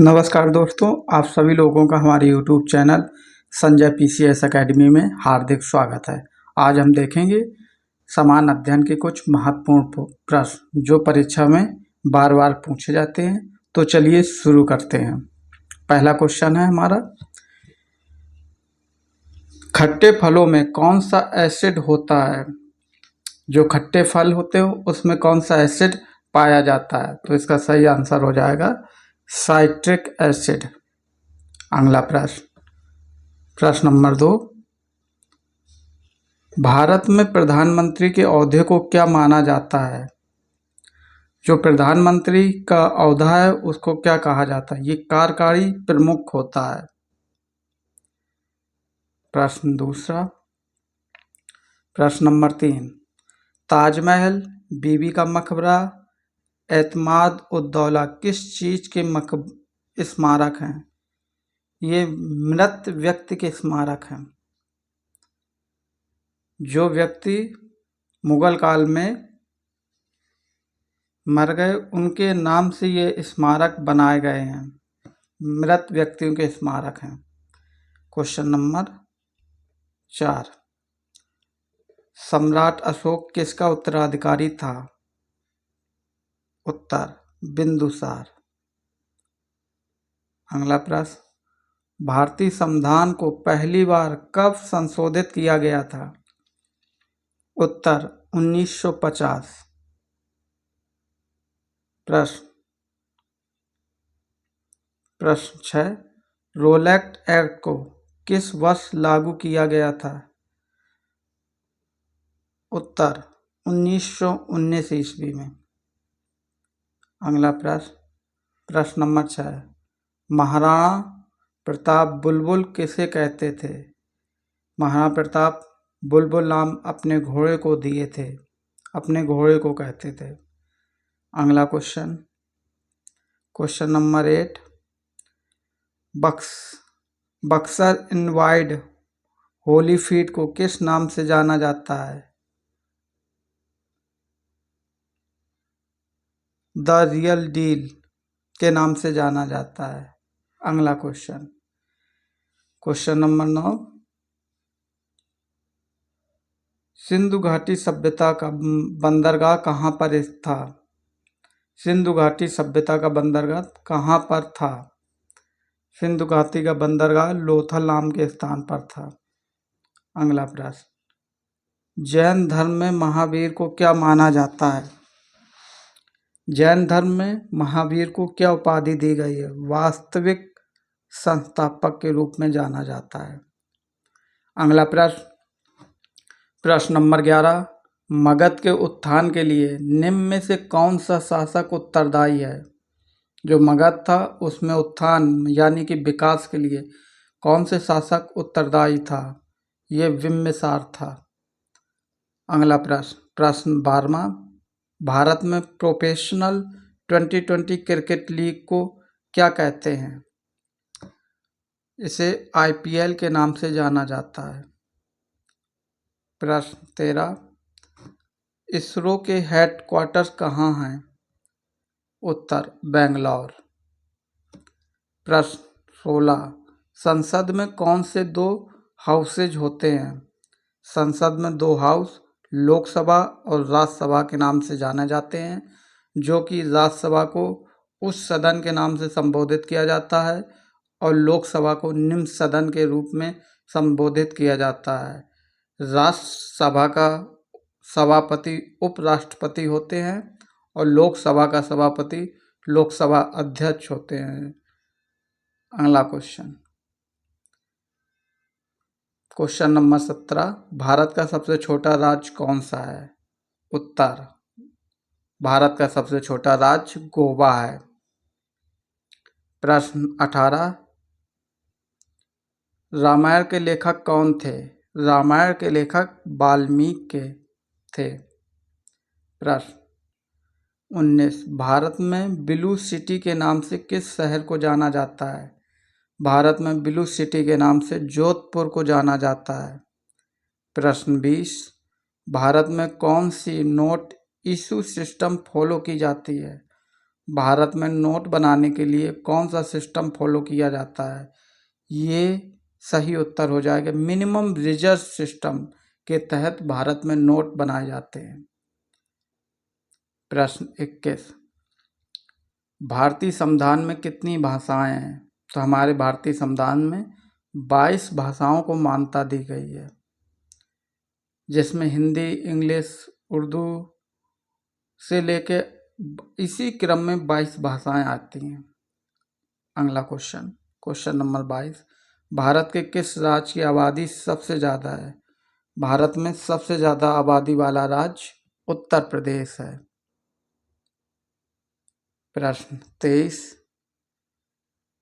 नमस्कार दोस्तों, आप सभी लोगों का हमारे YouTube channel Sanjay PCS academy में हार्दिक स्वागत है। आज हम देखेंगे समान अध्ययन के कुछ महत्वपूर्ण प्रश्न जो परीक्षा में बार बार पूछे जाते हैं। तो चलिए शुरू करते हैं। पहला क्वेश्चन है हमारा, खट्टे फलों में कौन सा एसिड होता है? जो खट्टे फल होते हो उसमें कौन सा एसिड पाया जाता है? तो इसका सही आंसर हो जाएगा साइट्रिक एसिड। अगला प्रश्न नंबर 2, भारत में प्रधानमंत्री के ओहदे को क्या माना जाता है? जो प्रधानमंत्री का ओहदा है उसको क्या कहा जाता है? ये कार्यकारी प्रमुख होता है। प्रश्न नंबर 3, ताजमहल, बीबी का मकबरा, एतमाद उद्दौला किस चीज के स्मारक हैं? ये मृत व्यक्ति के स्मारक हैं। जो व्यक्ति मुगल काल में मर गए उनके नाम से ये स्मारक बनाए गए हैं। मृत व्यक्तियों के स्मारक हैं। क्वेश्चन नंबर 4, सम्राट अशोक किसका उत्तराधिकारी था? उत्तर बिंदुसार। अगला प्रश्न, भारतीय संविधान को पहली बार कब संशोधित किया गया था? उत्तर 1950। प्रश्न 6, रोलैक्ट एक्ट को किस वर्ष लागू किया गया था? उत्तर 1919 ईस्वी में। अगला प्रश्न नंबर 6, महाराणा प्रताप बुलबुल किसे कहते थे? महाराणा प्रताप बुलबुल नाम अपने घोड़े को दिए थे, अपने घोड़े को कहते थे। अगला क्वेश्चन नंबर 8, बक्सर इनवाइड होलीफील्ड को किस नाम से जाना जाता है? द रियल डील के नाम से जाना जाता है। अगला क्वेश्चन नंबर 9, सिंधु घाटी सभ्यता का बंदरगाह कहाँ पर था? सिंधु घाटी सभ्यता का बंदरगाह कहाँ पर था? सिंधु घाटी का बंदरगाह लोथल नाम के स्थान पर था। अगला प्रश्न, जैन धर्म में महावीर को क्या माना जाता है? जैन धर्म में महावीर को क्या उपाधि दी गई है? वास्तविक संस्थापक के रूप में जाना जाता है। अगला प्रश्न नंबर 11, मगध के उत्थान के लिए निम्न में से कौन सा शासक उत्तरदायी है? जो मगध था उसमें उत्थान यानी कि विकास के लिए कौन से शासक उत्तरदायी था? ये बिम्बिसार था। अगला प्रश्न 12, भारत में प्रोफेशनल 2020 क्रिकेट लीग को क्या कहते हैं? इसे IPL के नाम से जाना जाता है। प्रश्न 13, इसरो के हेडक्वार्टर्स कहाँ हैं? उत्तर बेंगलौर। प्रश्न 16, संसद में कौन से 2 हाउसेज होते हैं? संसद में 2 हाउस लोकसभा और राज्यसभा के नाम से जाने जाते हैं, जो कि राज्यसभा को उच्च सदन के नाम से संबोधित किया जाता है और लोकसभा को निम्न सदन के रूप में संबोधित किया जाता है। राज्यसभा का सभापति उपराष्ट्रपति होते हैं और लोकसभा का सभापति लोकसभा अध्यक्ष होते हैं। अगला क्वेश्चन नंबर 17, भारत का सबसे छोटा राज्य कौन सा है? उत्तर भारत का सबसे छोटा राज्य गोवा है। प्रश्न 18, रामायण के लेखक कौन थे? रामायण के लेखक वाल्मीकि थे। प्रश्न 19, भारत में ब्लू सिटी के नाम से किस शहर को जाना जाता है? भारत में ब्लू सिटी के नाम से जोधपुर को जाना जाता है। प्रश्न 20, भारत में कौन सी नोट इशू सिस्टम फॉलो की जाती है? भारत में नोट बनाने के लिए कौन सा सिस्टम फॉलो किया जाता है? ये सही उत्तर हो जाएगा मिनिमम रिजर्व सिस्टम के तहत भारत में नोट बनाए जाते हैं। प्रश्न 21, भारतीय संविधान में कितनी भाषाएं हैं? तो हमारे भारतीय संविधान में 22 भाषाओं को मान्यता दी गई है, जिसमें हिंदी, इंग्लिश, उर्दू से लेके इसी क्रम में 22 भाषाएं आती हैं। अगला क्वेश्चन नंबर 22, भारत के किस राज्य की आबादी सबसे ज़्यादा है? भारत में सबसे ज़्यादा आबादी वाला राज्य उत्तर प्रदेश है। प्रश्न 23,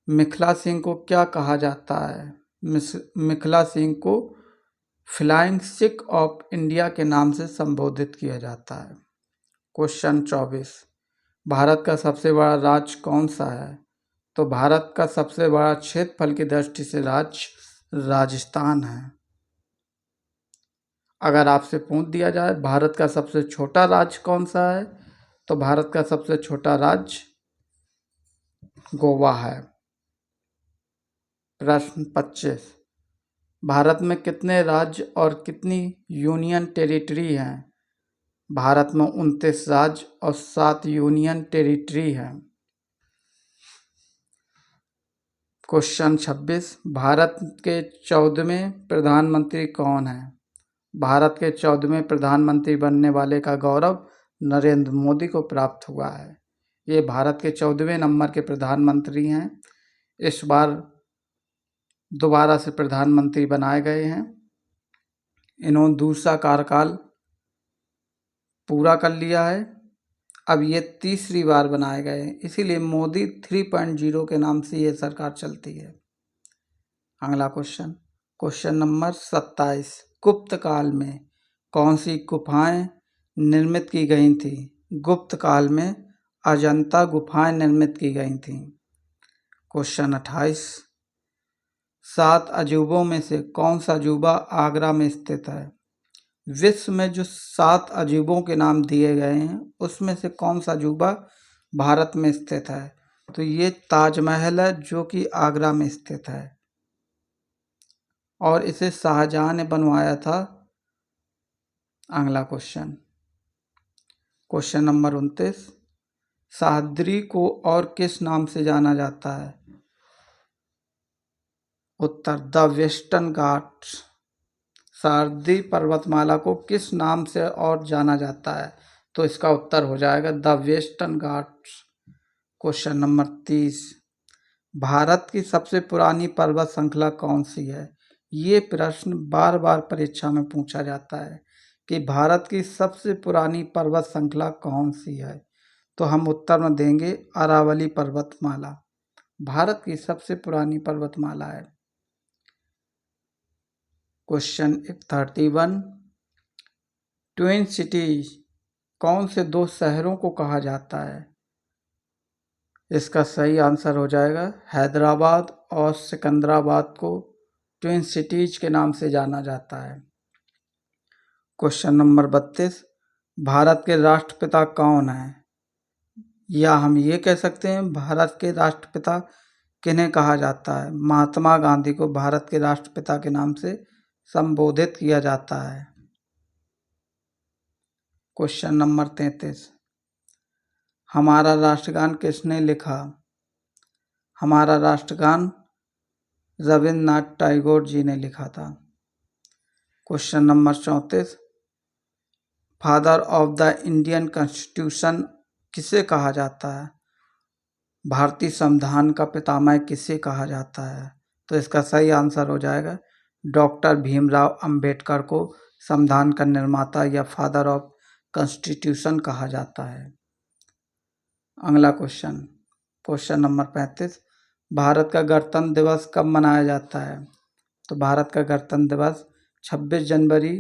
मिथिला सिंह को क्या कहा जाता है? मिथिला सिंह को फ्लाइंग सिख ऑफ इंडिया के नाम से संबोधित किया जाता है। क्वेश्चन 24, भारत का सबसे बड़ा राज्य कौन सा है? तो भारत का सबसे बड़ा क्षेत्रफल की दृष्टि से राज्य राजस्थान है। अगर आपसे पूछ दिया जाए भारत का सबसे छोटा राज्य कौन सा है, तो भारत का सबसे छोटा राज्य गोवा है। प्रश्न 25, भारत में कितने राज्य और कितनी यूनियन टेरिटरी हैं? भारत में 29 राज्य और 7 यूनियन टेरिटरी हैं। क्वेश्चन 26, भारत के 14वें प्रधानमंत्री कौन हैं? भारत के 14वें प्रधानमंत्री बनने वाले का गौरव नरेंद्र मोदी को प्राप्त हुआ है। ये भारत के 14वें नंबर के प्रधानमंत्री हैं। इस बार दोबारा से प्रधानमंत्री बनाए गए हैं। इन्होंने दूसरा कार्यकाल पूरा कर लिया है। अब ये तीसरी बार बनाए गए हैं, इसीलिए मोदी 3.0 के नाम से ये सरकार चलती है। अगला क्वेश्चन नंबर 27, गुप्त काल में कौन सी गुफाएं निर्मित की गई थी? गुप्त काल में अजंता गुफाएं निर्मित की गई थीं। क्वेश्चन 28, 7 अजूबों में से कौन सा अजूबा आगरा में स्थित है? विश्व में जो 7 अजूबों के नाम दिए गए हैं उसमें से कौन सा अजूबा भारत में स्थित है? तो ये ताजमहल है, जो कि आगरा में स्थित है और इसे शाहजहां ने बनवाया था। अगला क्वेश्चन नंबर 29, सह्याद्री को और किस नाम से जाना जाता है? उत्तर, द वेस्टर्न घाट्स। सह्याद्री पर्वतमाला को किस नाम से और जाना जाता है? तो इसका उत्तर हो जाएगा the western Ghats. Question number 30, Bharat की सबसे पुरानी पर्वत श्रृंखला कौन सी है? ये प्रश्न बार बार परीक्षा में पूछा जाता है कि भारत की सबसे पुरानी पर्वत श्रृंखला कौन सी है? तो हम उत्तर में देंगे अरावली पर्वतमाला भारत की सबसे पुरानी पर्वतमाला है। क्वेश्चन 31, ट्विन सिटीज कौन से 2 शहरों को कहा जाता है? इसका सही आंसर हो जाएगा हैदराबाद और सिकंदराबाद को ट्विन सिटीज के नाम से जाना जाता है। क्वेश्चन नंबर 32, भारत के राष्ट्रपिता कौन है? या हम ये कह सकते हैं भारत के राष्ट्रपिता किन्हें कहा जाता है? महात्मा गांधी को भारत के राष्ट्रपिता के नाम से संबोधित किया जाता है। क्वेश्चन नंबर 33, हमारा राष्ट्रगान किसने लिखा? हमारा राष्ट्रगान रविन्द्रनाथ टैगोर जी ने लिखा था। Question number 34, father of the Indian constitution किसे कहा जाता है? भारतीय संविधान का पितामह किसे कहा जाता है? तो इसका सही आंसर हो जाएगा डॉक्टर भीमराव अंबेडकर को संविधान का निर्माता या फादर ऑफ कॉन्स्टिट्यूशन कहा जाता है। अगला क्वेश्चन नंबर 35, भारत का गणतंत्र दिवस कब मनाया जाता है? तो भारत का गणतंत्र दिवस 26 जनवरी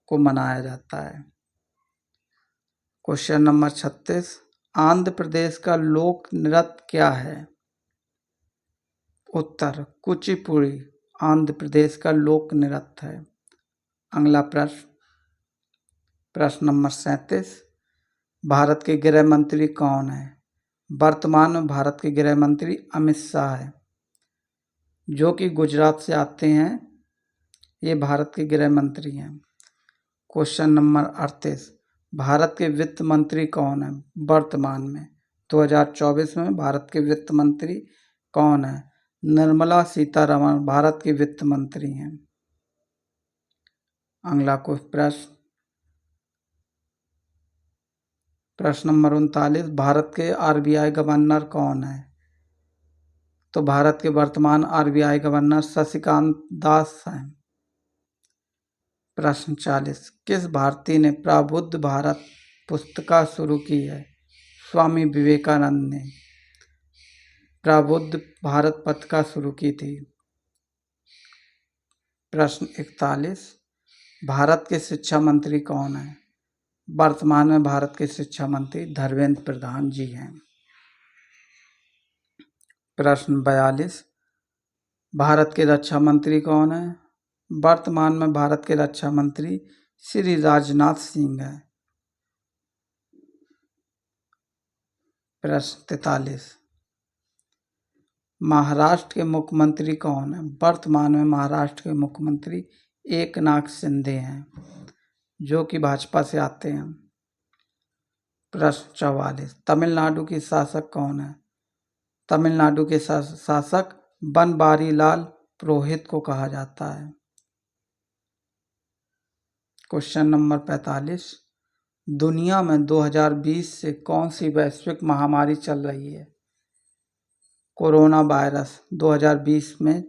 को मनाया जाता है। क्वेश्चन नंबर 36, आंध्र प्रदेश का लोक नृत्य क्या है? उत्तर, कुचिपुड़ी आंध्र प्रदेश का लोक नृत्य है। अगला प्रश्न नंबर 37, भारत के गृह मंत्री कौन है? वर्तमान में भारत के गृह मंत्री अमित शाह है, जो कि गुजरात से आते हैं। ये भारत के गृह मंत्री हैं। क्वेश्चन नंबर 38, भारत के वित्त मंत्री कौन है वर्तमान में? 2024 में भारत के वित्त मंत्री कौन है? निर्मला सीतारमण भारत के वित्त मंत्री हैं। अगला प्रश्न नंबर 39, भारत के आरबीआई गवर्नर कौन है? तो भारत के वर्तमान आरबीआई गवर्नर शक्तिकांत दास हैं। प्रश्न 40, किस भारतीय ने प्रबुद्ध भारत पुस्तिका शुरू की है? स्वामी विवेकानंद ने प्रबुद्ध भारत पत्रिका शुरू की थी। प्रश्न 41, भारत के शिक्षा मंत्री कौन है? वर्तमान में भारत के शिक्षा मंत्री धर्मेंद्र प्रधान जी हैं। प्रश्न 42, भारत के रक्षा मंत्री कौन है? वर्तमान में भारत के रक्षा मंत्री श्री राजनाथ सिंह हैं। प्रश्न 43, महाराष्ट्र के मुख्यमंत्री कौन है? वर्तमान में महाराष्ट्र के मुख्यमंत्री एकनाथ शिंदे हैं, जो कि भाजपा से आते हैं। प्रश्न 44, तमिलनाडु की शासक कौन है? तमिलनाडु के शासक बनवारीलाल पुरोहित को कहा जाता है। क्वेश्चन नंबर 45, दुनिया में 2020 से कौन सी वैश्विक महामारी चल रही है? कोरोना वायरस 2020 में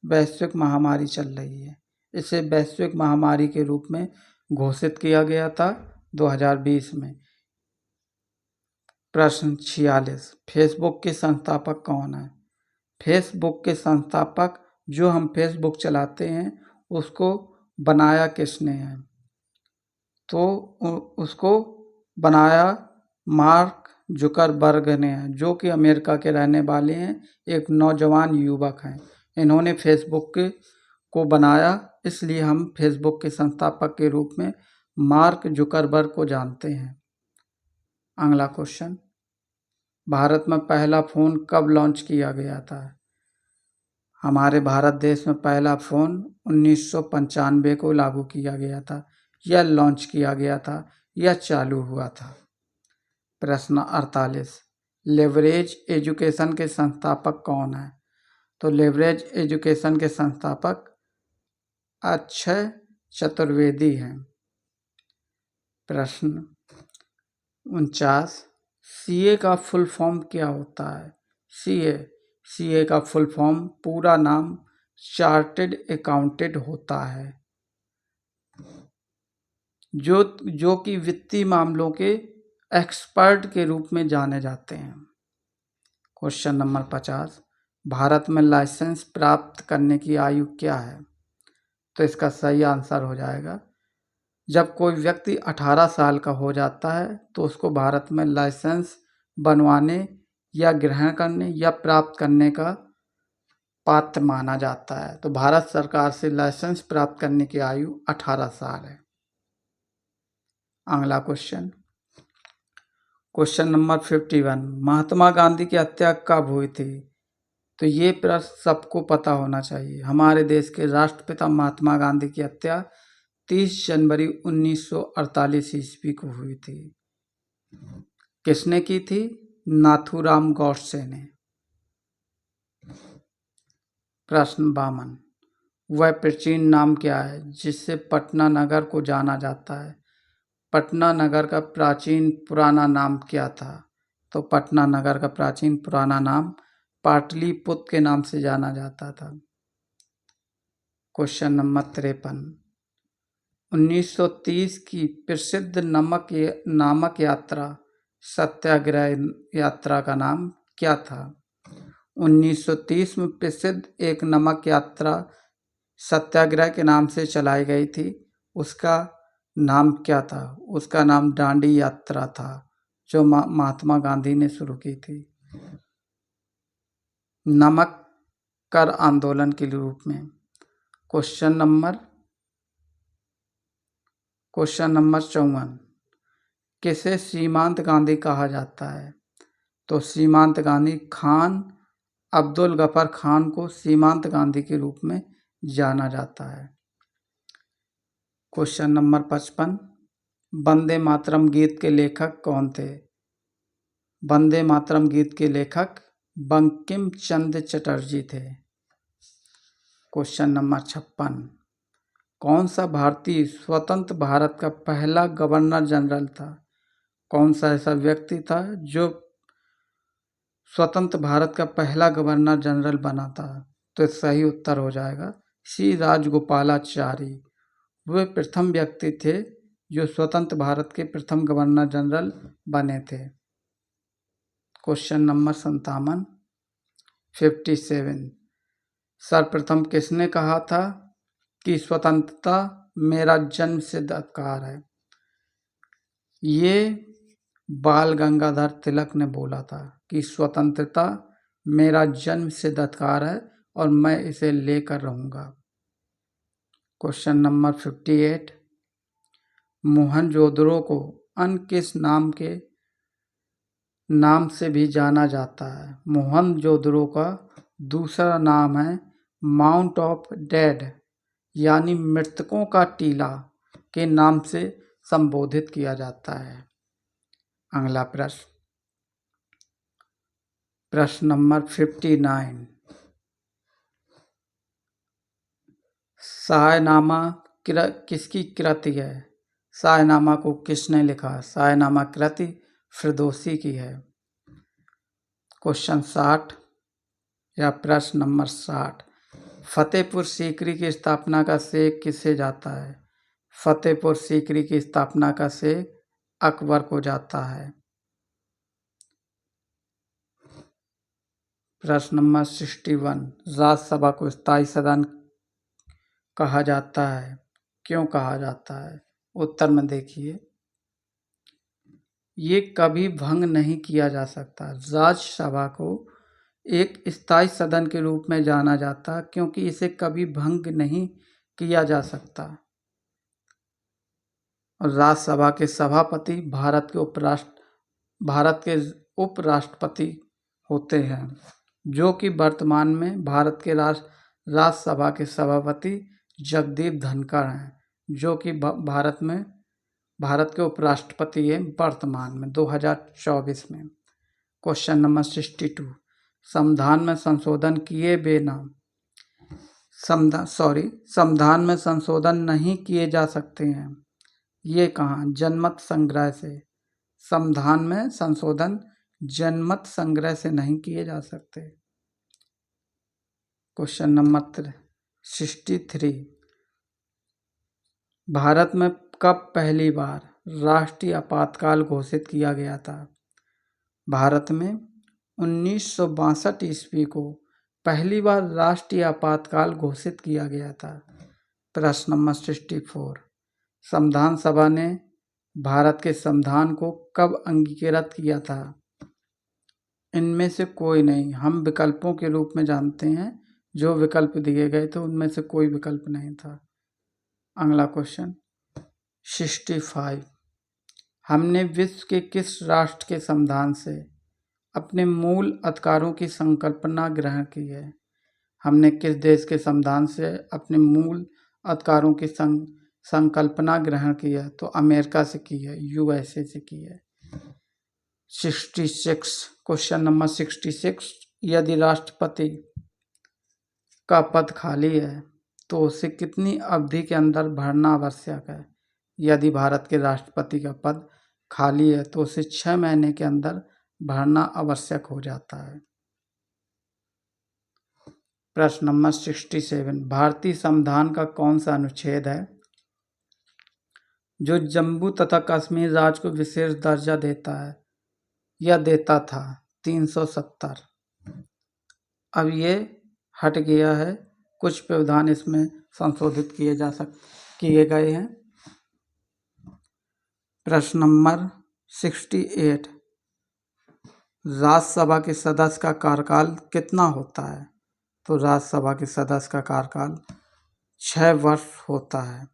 वैश्विक महामारी चल रही है। इसे वैश्विक महामारी के रूप में घोषित किया गया था 2020 में। प्रश्न 46, फेसबुक के संस्थापक कौन है? फेसबुक के संस्थापक, जो हम फेसबुक चलाते हैं, उसको बनाया किसने है? तो उसको बनाया मार्क जुकरबर्ग ने है, जो कि अमेरिका के रहने वाले हैं, एक नौजवान युवक हैं। इन्होंने फेसबुक को बनाया, इसलिए हम फेसबुक के संस्थापक के रूप में मार्क जुकरबर्ग को जानते हैं। अगला क्वेश्चन, भारत में पहला फ़ोन कब लॉन्च किया गया था? हमारे भारत देश में पहला फ़ोन 1995 को लागू किया गया था, या लॉन्च किया गया था, या चालू हुआ था। प्रश्न 48, लेवरेज एजुकेशन के संस्थापक कौन है? तो लेवरेज एजुकेशन के संस्थापक अक्षय चतुर्वेदी हैं। प्रश्न 49, सीए का फुल फॉर्म क्या होता है? सीए का फुल फॉर्म पूरा नाम चार्टेड अकाउंटेंट होता है, जो कि वित्तीय मामलों के एक्सपर्ट के रूप में जाने जाते हैं। क्वेश्चन नंबर 50, भारत में लाइसेंस प्राप्त करने की आयु क्या है? तो इसका सही आंसर हो जाएगा, जब कोई व्यक्ति 18 साल का हो जाता है तो उसको भारत में लाइसेंस बनवाने या ग्रहण करने या प्राप्त करने का पात्र माना जाता है। तो भारत सरकार से लाइसेंस प्राप्त करने की आयु 18 साल है। अगला क्वेश्चन नंबर 51, महात्मा गांधी की हत्या कब हुई थी? तो ये प्रश्न सबको पता होना चाहिए। हमारे देश के राष्ट्रपिता महात्मा गांधी की हत्या 30 जनवरी 1948 ईस्वी को हुई थी। किसने की थी? नाथूराम गॉडसे ने। प्रश्न 52, वह प्राचीन नाम क्या है जिससे पटना नगर को जाना जाता है? पटना नगर का प्राचीन पुराना नाम क्या था? तो पटना नगर का प्राचीन पुराना नाम पाटलिपुत्र के नाम से जाना जाता था। क्वेश्चन नंबर 53, 1930 की प्रसिद्ध नामक यात्रा सत्याग्रह यात्रा का नाम क्या था? 1930 में प्रसिद्ध एक नमक यात्रा सत्याग्रह के नाम से चलाई गई थी, उसका नाम क्या था? उसका नाम दांडी यात्रा था, जो महात्मा गांधी ने शुरू की थी, नमक कर आंदोलन के रूप में। क्वेश्चन नंबर 54, किसे सीमांत गांधी कहा जाता है? तो सीमांत गांधी। खान अब्दुल गफर खान को सीमांत गांधी के रूप में जाना जाता है। क्वेश्चन नंबर 55, वंदे मातरम गीत के लेखक कौन थे? वंदे मातरम गीत के लेखक बंकिम चंद्र चटर्जी थे। क्वेश्चन नंबर 56, कौन सा भारतीय स्वतंत्र भारत का पहला गवर्नर जनरल था? कौन सा ऐसा व्यक्ति था जो स्वतंत्र भारत का पहला गवर्नर जनरल बना था? तो सही उत्तर हो जाएगा सी राजगोपालाचारी। वे प्रथम व्यक्ति थे जो स्वतंत्र भारत के प्रथम गवर्नर जनरल बने थे। क्वेश्चन नंबर 57 सर्वप्रथम किसने कहा था कि स्वतंत्रता मेरा जन्मसिद्ध अधिकार है? ये बाल गंगाधर तिलक ने बोला था कि स्वतंत्रता मेरा जन्मसिद्ध अधिकार है और मैं इसे लेकर रहूंगा। क्वेश्चन नंबर 58, मोहनजोदड़ो को अन्य किस नाम से भी जाना जाता है? मोहनजोदड़ो का दूसरा नाम है माउंट ऑफ डेड यानी मृतकों का टीला के नाम से संबोधित किया जाता है। अगला प्रश्न नंबर 59, शाहनामा किसकी कृति है? शाहनामा को किसने लिखा? शाहनामा कृति फिरदौसी की है। क्वेश्चन 60 या प्रश्न नंबर 60, फतेहपुर सीकरी की स्थापना का श्रेय किसे जाता है? फतेहपुर सीकरी की स्थापना का श्रेय अकबर को जाता है। प्रश्न नंबर 61, राज्यसभा को स्थायी सदन कहा जाता है, क्यों कहा जाता है? उत्तर में देखिए, ये कभी भंग नहीं किया जा सकता। राज्यसभा को एक स्थायी सदन के रूप में जाना जाता क्योंकि इसे कभी भंग नहीं किया जा सकता। और राज्यसभा के सभापति भारत के उपराष्ट्रपति होते हैं, जो कि वर्तमान में भारत के राज्यसभा के सभापति जगदीप धनखड़ हैं, जो कि भारत के उपराष्ट्रपति हैं वर्तमान में 2024 में। क्वेश्चन नंबर 62, संविधान में संशोधन किए बिना संविधान में संशोधन नहीं किए जा सकते हैं, ये कहाँ? जनमत संग्रह से। संविधान में संशोधन जनमत संग्रह से नहीं किए जा सकते। क्वेश्चन नंबर 63, भारत में कब पहली बार राष्ट्रीय आपातकाल घोषित किया गया था? भारत में 1962 ईस्वी को पहली बार राष्ट्रीय आपातकाल घोषित किया गया था। प्रश्न नंबर 64, संविधान सभा ने भारत के संविधान को कब अंगीकृत किया था? इनमें से कोई नहीं, हम विकल्पों के रूप में जानते हैं, जो विकल्प दिए गए थे उनमें से कोई विकल्प नहीं था। अगला क्वेश्चन 65, हमने विश्व के किस राष्ट्र के संविधान से अपने मूल अधिकारों की संकल्पना ग्रहण की है? हमने किस देश के संविधान से अपने मूल अधिकारों की संकल्पना ग्रहण की है? तो अमेरिका से की है, यूएसए से की है। 66, क्वेश्चन नंबर 66, यदि राष्ट्रपति का पद खाली है तो उसे कितनी अवधि के अंदर भरना आवश्यक है? यदि भारत के राष्ट्रपति का पद खाली है तो उसे 6 महीने के अंदर भरना आवश्यक हो जाता है। प्रश्न नंबर 67, भारतीय संविधान का कौन सा अनुच्छेद है जो जम्मू तथा कश्मीर राज्य को विशेष दर्जा देता है या देता था? 370। अब ये हट गया है, कुछ प्रावधान इसमें संशोधित किए गए हैं। प्रश्न नंबर 68, राज्यसभा के सदस्य का कार्यकाल कितना होता है? तो राज्यसभा के सदस्य का कार्यकाल 6 वर्ष होता है।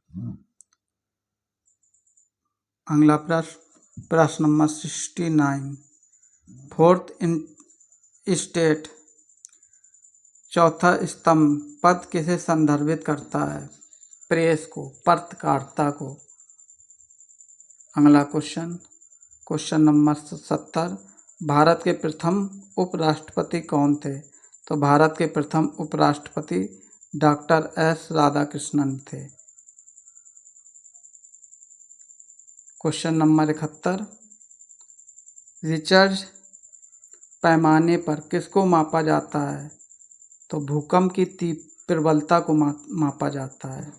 अगला प्रश्न नंबर 69, फोर्थ स्टेट, चौथा स्तंभ पद किसे संदर्भित करता है? प्रेस को, पत्रकारिता को। अगला क्वेश्चन नंबर 70, भारत के प्रथम उपराष्ट्रपति कौन थे? तो भारत के प्रथम उपराष्ट्रपति डॉक्टर एस राधाकृष्णन थे। क्वेश्चन नंबर 71, रिचर्ड पैमाने पर किसको मापा जाता है? तो भूकंप की प्रबलता को मापा जाता है।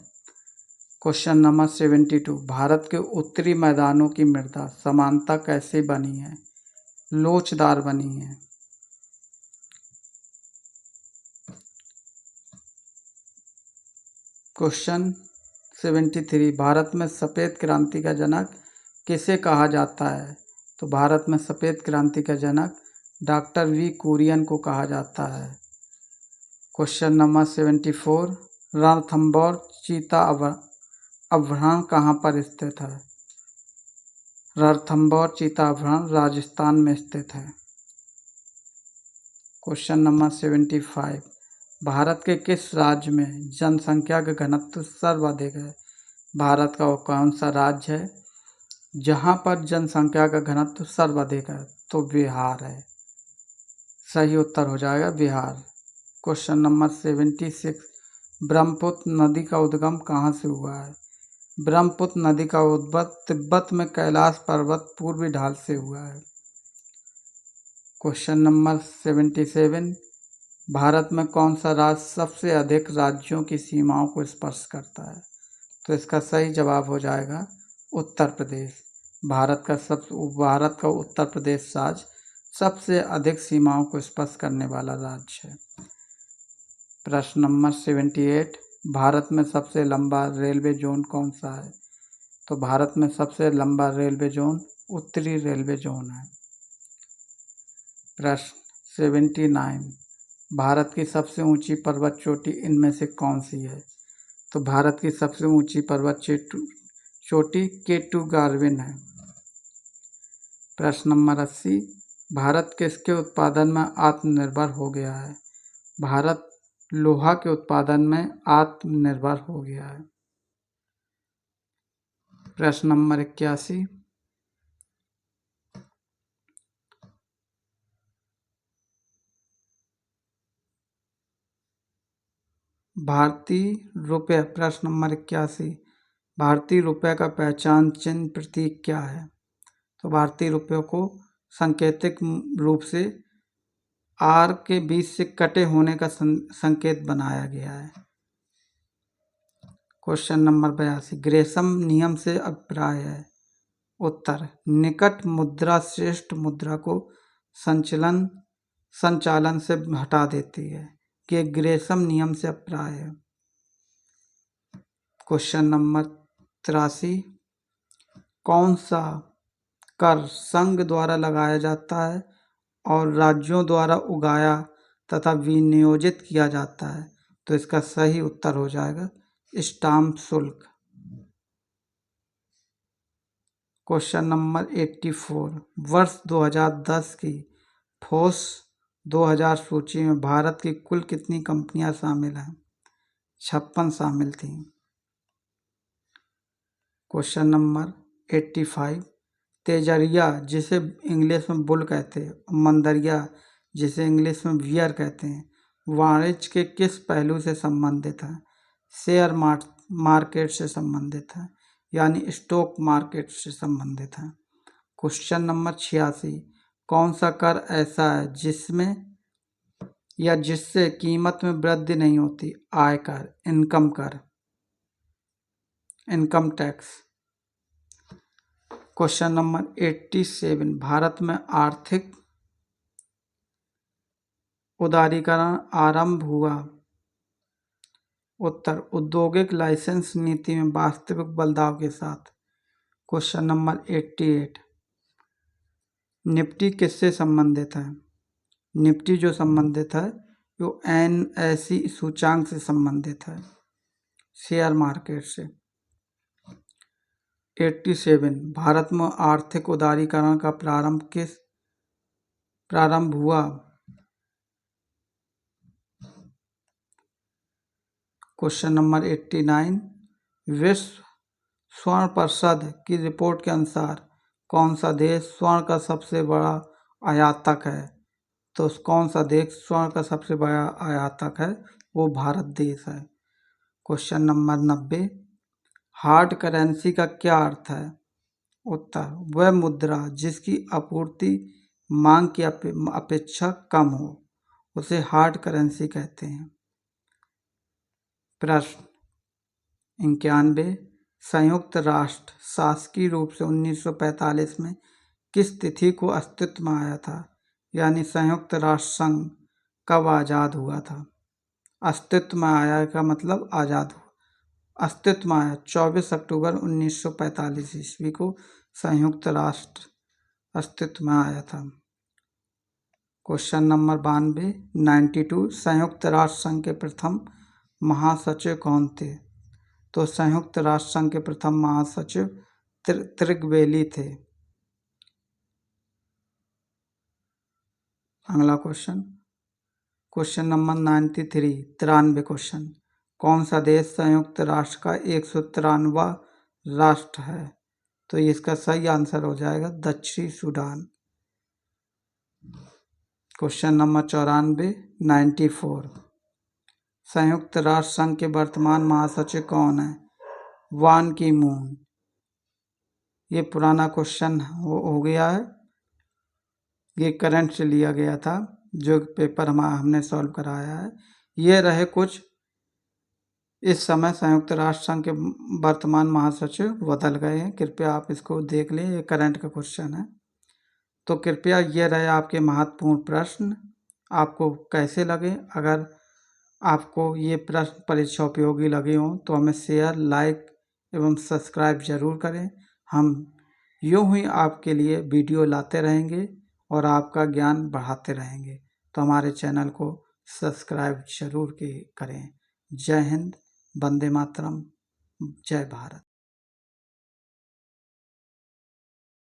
क्वेश्चन नंबर 72, भारत के उत्तरी मैदानों की मृदा समानता कैसे बनी है? लोचदार बनी है। क्वेश्चन 73, भारत में सफ़ेद क्रांति का जनक किसे कहा जाता है? तो भारत में सफ़ेद क्रांति का जनक डॉक्टर वी कुरियन को कहा जाता है। क्वेश्चन नंबर 74, रणथंभौर चीता अभयारण्य कहाँ पर स्थित है? रणथंभौर चीता अभयारण्य राजस्थान में स्थित है। क्वेश्चन नंबर 75, भारत के किस राज्य में जनसंख्या का घनत्व सर्वाधिक है? भारत का वो कौन सा राज्य है जहाँ पर जनसंख्या का घनत्व सर्वाधिक है? तो बिहार है। सही उत्तर हो जाएगा बिहार। क्वेश्चन नंबर 76, ब्रह्मपुत्र नदी का उद्गम कहाँ से हुआ है? ब्रह्मपुत्र नदी का उद्भव तिब्बत में कैलाश पर्वत पूर्वी ढाल से हुआ है। क्वेश्चन नंबर 77, भारत में कौन सा राज्य सबसे अधिक राज्यों की सीमाओं को स्पर्श करता है? तो इसका सही जवाब हो जाएगा उत्तर प्रदेश। भारत का उत्तर प्रदेश राज्य सबसे अधिक सीमाओं को स्पर्श करने वाला राज्य है। प्रश्न नंबर 78, भारत में सबसे लंबा रेलवे जोन कौन सा है? तो भारत में सबसे लंबा रेलवे जोन उत्तरी रेलवे जोन है। प्रश्न 79, भारत की सबसे ऊंची पर्वत चोटी इनमें से कौन सी है? तो भारत की सबसे ऊंची पर्वत चोटी K2 गार्विन है। प्रश्न नंबर 80, भारत किसके उत्पादन में आत्मनिर्भर हो गया है? भारत लोहा के उत्पादन में आत्मनिर्भर हो गया है। प्रश्न नंबर 81, भारतीय रुपये। प्रश्न नंबर 81, भारतीय रुपये का पहचान चिन्ह प्रतीक क्या है? तो भारतीय रुपये को सांकेतिक रूप से आर के बीच से कटे होने का संकेत बनाया गया है। क्वेश्चन नंबर 82, ग्रेसम नियम से अभिप्राय है? उत्तर, निकट मुद्रा श्रेष्ठ मुद्रा को संचालन से हटा देती है। कि ग्रेसम नियम से अभिप्राय है। क्वेश्चन नंबर 83, कौन सा कर संघ द्वारा लगाया जाता है और राज्यों द्वारा उगाया तथा विनियोजित किया जाता है? तो इसका सही उत्तर हो जाएगा स्टाम्प शुल्क। क्वेश्चन नंबर 84, वर्ष 2010 की फोर्ब्स 2000 सूची में भारत की कुल कितनी कंपनियां शामिल हैं? 56 शामिल थी। क्वेश्चन नंबर 85, तेजरिया जिसे इंग्लिश में बुल कहते हैं, मंदरिया जिसे इंग्लिश में बियर कहते हैं, वाणिज्य के किस पहलू से संबंधित है? शेयर मार्केट से संबंधित है, यानी स्टॉक मार्केट से संबंधित है। क्वेश्चन नंबर 86, कौन सा कर ऐसा है जिसमें या जिससे कीमत में वृद्धि नहीं होती? आयकर, इनकम कर, income tax. Question number 87, Bharat में आर्थिक उदारीकरण आरंभ हुआ? उत्तर, औद्योगिक लाइसेंस नीति में वास्तविक बदलाव के साथ। क्वेश्चन नंबर 88, निफ्टी किससे संबंधित है? निफ्टी जो संबंधित है वो NSE सूचांक से संबंधित है, शेयर मार्केट से। 87, भारत में आर्थिक उदारीकरण का प्रारंभ किस प्रारंभ हुआ? क्वेश्चन नंबर 89, विश्व स्वर्ण परिषद की रिपोर्ट के अनुसार कौन सा देश स्वर्ण का सबसे बड़ा आयातक है? तो कौन सा देश स्वर्ण का सबसे बड़ा आयातक है? वो भारत देश है। क्वेश्चन नंबर 90, हार्ड करेंसी का क्या अर्थ है? उत्तर, वह मुद्रा जिसकी आपूर्ति मांग की अपेक्षा कम हो, उसे हार्ड करेंसी कहते हैं। प्रश्न 91, संयुक्त राष्ट्र शासकीय रूप से 1945 में किस तिथि को अस्तित्व में आया था? यानी संयुक्त राष्ट्र संघ कब आज़ाद हुआ था? अस्तित्व में आया का मतलब आज़ाद हुआ। अस्तित्व में आया 24 अक्टूबर 1945 ईस्वी को संयुक्त राष्ट्र अस्तित्व में आया था। क्वेश्चन नंबर 92, 92, संयुक्त राष्ट्र संघ के प्रथम महासचिव कौन थे? तो संयुक्त राष्ट्र संघ के प्रथम महासचिव त्रिगवेली थे। अगला क्वेश्चन, क्वेश्चन नंबर 93, 93 क्वेश्चन, कौन सा देश संयुक्त राष्ट्र का 193वां राष्ट्र है? तो इसका सही आंसर हो जाएगा दक्षिणी सूडान। क्वेश्चन नंबर 94, 94, संयुक्त राष्ट्र संघ के वर्तमान महासचिव कौन है? वान की मून। ये पुराना क्वेश्चन हो गया है, ये करंट से लिया गया था, जो पेपर हमने सॉल्व कराया है। ये रहे कुछ इस समय संयुक्त राष्ट्र संघ के वर्तमान महासचिव बदल गए हैं, कृपया आप इसको देख लें, ये करंट का क्वेश्चन है। तो कृपया ये रहे आपके महत्वपूर्ण प्रश्न, आपको कैसे लगे? अगर आपको ये प्रश्न परीक्षा उपयोगी लगे हों तो हमें शेयर, लाइक एवं सब्सक्राइब जरूर करें। हम यूं ही आपके लिए वीडियो लाते रहेंगे और आपका ज्ञान बढ़ाते रहेंगे, तो हमारे चैनल को सब्सक्राइब जरूर करें। जय हिंद, वंदे मातरम, जय भारत।